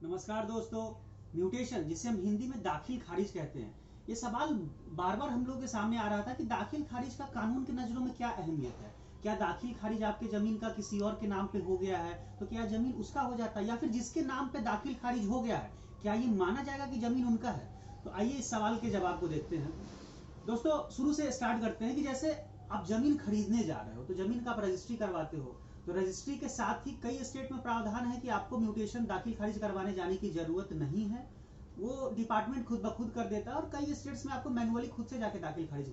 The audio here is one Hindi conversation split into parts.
नमस्कार दोस्तों। म्यूटेशन, जिसे हम हिंदी में दाखिल खारिज कहते हैं, ये सवाल बार बार हम लोगों के सामने आ रहा था कि दाखिल खारिज का कानून की नजरों में क्या अहमियत है। क्या दाखिल खारिज आपके जमीन का किसी और के नाम पे हो गया है तो क्या जमीन उसका हो जाता है, या फिर जिसके नाम पे दाखिल खारिज हो गया है क्या ये माना जाएगा कि जमीन उनका है। तो आइए इस सवाल के जवाब को देखते हैं। दोस्तों शुरू से स्टार्ट करते हैं कि जैसे आप जमीन खरीदने जा रहे हो तो जमीन का आप रजिस्ट्री करवाते हो, तो रजिस्ट्री के साथ ही कई स्टेट में प्रावधान है कि आपको म्यूटेशन दाखिल खारिज करवाने जाने की जरूरत नहीं है, वो डिपार्टमेंट खुद ब खुद कर देता है। और कई स्टेट्स में आपको मैनुअली खुद से जाके दाखिल खारिज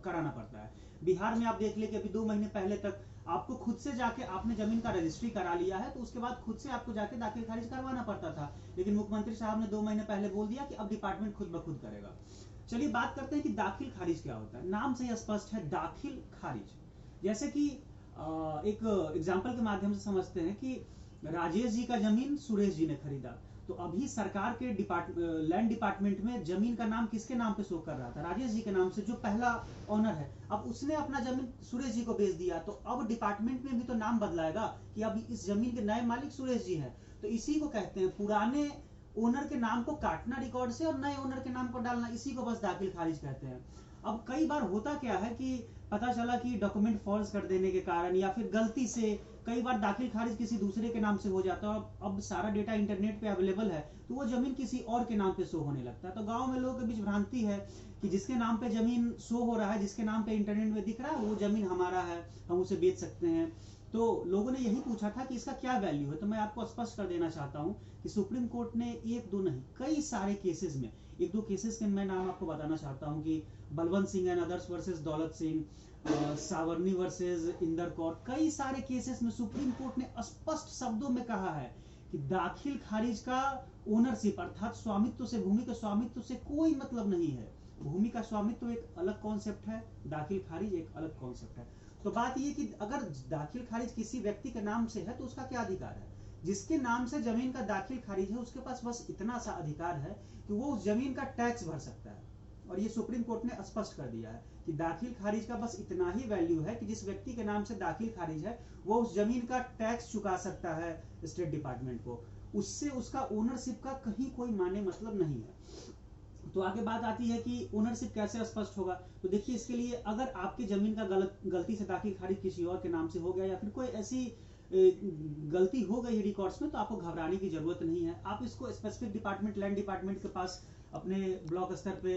कराना पड़ता है। बिहार में आप देख ले कि अभी 2 महीने पहले तक आपको खुद से जाके आपने जमीन का रजिस्ट्री करा लिया है तो उसके बाद खुद से आपको जाके दाखिल खारिज करवाना पड़ता था, लेकिन मुख्यमंत्री साहब ने 2 महीने पहले बोल दिया कि अब डिपार्टमेंट खुद ब खुद करेगा। चलिए बात करते हैं कि दाखिल खारिज क्या होता है। नाम से ही स्पष्ट है, दाखिल खारिज। जैसे कि एक एग्जाम्पल के माध्यम से समझते हैं कि राजेश जी का जमीन सुरेश जी ने खरीदा, तो अभी सरकार के लैंड डिपार्टमेंट में जमीन का नाम किसके नाम पे शो कर रहा था, राजेश जी के नाम से, जो पहला ओनर है। अब उसने अपना जमीन सुरेश जी को बेच दिया, तो अब डिपार्टमेंट में भी तो नाम बदलाएगा कि अब इस जमीन के नए मालिक सुरेश जी हैं। तो इसी को कहते हैं पुराने ओनर के नाम को काटना रिकॉर्ड से और नए ओनर के नाम को डालना, इसी को बस दाखिल खारिज कहते हैं। अब कई बार होता क्या है कि पता चला कि डॉक्यूमेंट फॉल्स कर देने के कारण या फिर गलती से कई बार दाखिल खारिज किसी दूसरे के नाम से हो जाता है। अब सारा डेटा इंटरनेट पे अवेलेबल है तो वो जमीन किसी और के नाम पे शो होने लगता है। तो गांव में लोगों के बीच भ्रांति है कि जिसके नाम पे जमीन शो हो रहा है, जिसके नाम पे इंटरनेट में दिख रहा है, वो जमीन हमारा है, हम उसे बेच सकते हैं। तो लोगों ने यही पूछा था कि इसका क्या वैल्यू है। तो मैं आपको स्पष्ट कर देना चाहता हूं कि सुप्रीम कोर्ट ने एक दो नहीं कई सारे केसेस में, एक दो केसेस के मैं नाम आपको बताना चाहता हूं कि Balwant Singh and others versus Daulat Singh, सावरनी versus Inder Kaur, कई सारे केसेस में सुप्रीम कोर्ट ने स्पष्ट शब्दों में कहा है कि दाखिल खारिज का ओनरशिप अर्थात स्वामित्व से, भूमि के स्वामित्व से कोई मतलब नहीं है। भूमि का स्वामित्व एक अलग कॉन्सेप्ट है, दाखिल खारिज एक अलग कॉन्सेप्ट है। तो बात यह कि अगर दाखिल खारिज किसी व्यक्ति के नाम से है तो उसका क्या अधिकार है। जिसके नाम से जमीन का दाखिल खारिज है उसके पास बस इतना सा अधिकार है कि वो उस जमीन का टैक्स भर सकता है। और ये सुप्रीम कोर्ट ने स्पष्ट कर दिया है कि दाखिल खारिज का बस इतना ही वैल्यू है कि जिस व्यक्ति के नाम से दाखिल खारिज है वो उस जमीन का टैक्स चुका सकता है स्टेट डिपार्टमेंट को, उससे उसका ओनरशिप का कहीं कोई माने मतलब नहीं है। तो आगे बात आती है कि ओनरशिप कैसे स्पष्ट होगा। तो देखिए इसके लिए अगर आपकी जमीन का गलती से दाखिल खारिज किसी और के नाम से हो गया या फिर कोई ऐसी गलती हो गई रिकॉर्ड्स में, तो आपको घबराने की जरूरत नहीं है। आप इसको स्पेसिफिक डिपार्टमेंट, लैंड डिपार्टमेंट के पास अपने ब्लॉक स्तर पे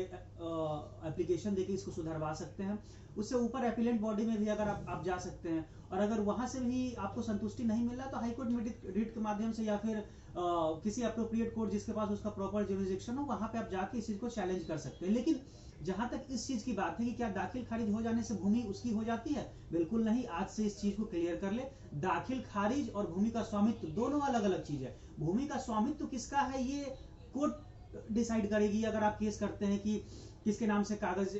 एप्लीकेशन देके इसको सुधरवा सकते हैं। उससे ऊपर एपीलेंट बॉडी में भी अगर आप जा सकते हैं, और अगर वहां से भी आपको संतुष्टि नहीं मिल रहा तो हाईकोर्ट में रिट के माध्यम से या फिर किसी अप्रोप्रिएट कोर्ट जिसके पास उसका प्रॉपर ज्यूरिसडिक्शन हो, वहां पे आप जाके इस चीज को चैलेंज कर सकते हैं। लेकिन जहां तक इस चीज की बात है कि क्या दाखिल खारिज हो जाने से भूमि उसकी हो जाती है, बिल्कुल नहीं। आज से इस चीज को क्लियर कर ले, दाखिल खारिज और भूमि का स्वामित्व दोनों अलग अलग चीज है। भूमि का स्वामित्व किसका है ये कोर्ट डिसाइड करेगी। अगर आप केस करते हैं कि किसके नाम से कागज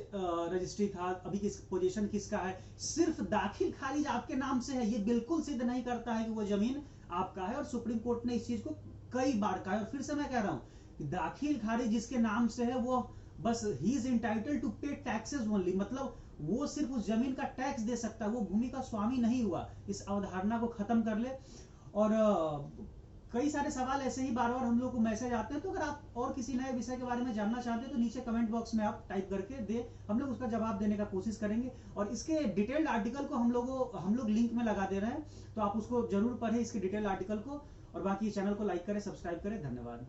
रजिस्ट्री था, अभी किस पोजीशन किसका है, सिर्फ दाखिल खारिज आपके नाम से है, ये बिल्कुल सिद्ध नहीं करता है कि वो जमीन आपका है। और सुप्रीम कोर्ट ने इस चीज को कई बार कहा है, और फिर से मैं कह रहा हूं कि दाखिल खारिज जिसके नाम से है वो बस ही इज इंटाइटल्ड टू पे टैक्सेस ओनली, मतलब वो सिर्फ उस जमीन का टैक्स दे सकता है, वो भूमि का स्वामी नहीं हुआ। इस अवधारणा को खत्म कर ले। और कई सारे सवाल ऐसे ही बार बार हम लोग को मैसेज आते हैं, तो अगर आप और किसी नए विषय के बारे में जानना चाहते हैं तो नीचे कमेंट बॉक्स में आप टाइप करके दे, हम लोग उसका जवाब देने का कोशिश करेंगे। और इसके डिटेल्ड आर्टिकल को हम लोग लिंक में लगा दे रहे हैं, तो आप उसको जरूर पढ़ें इसके डिटेल आर्टिकल को। और बाकी चैनल को लाइक करें, सब्सक्राइब करें। धन्यवाद।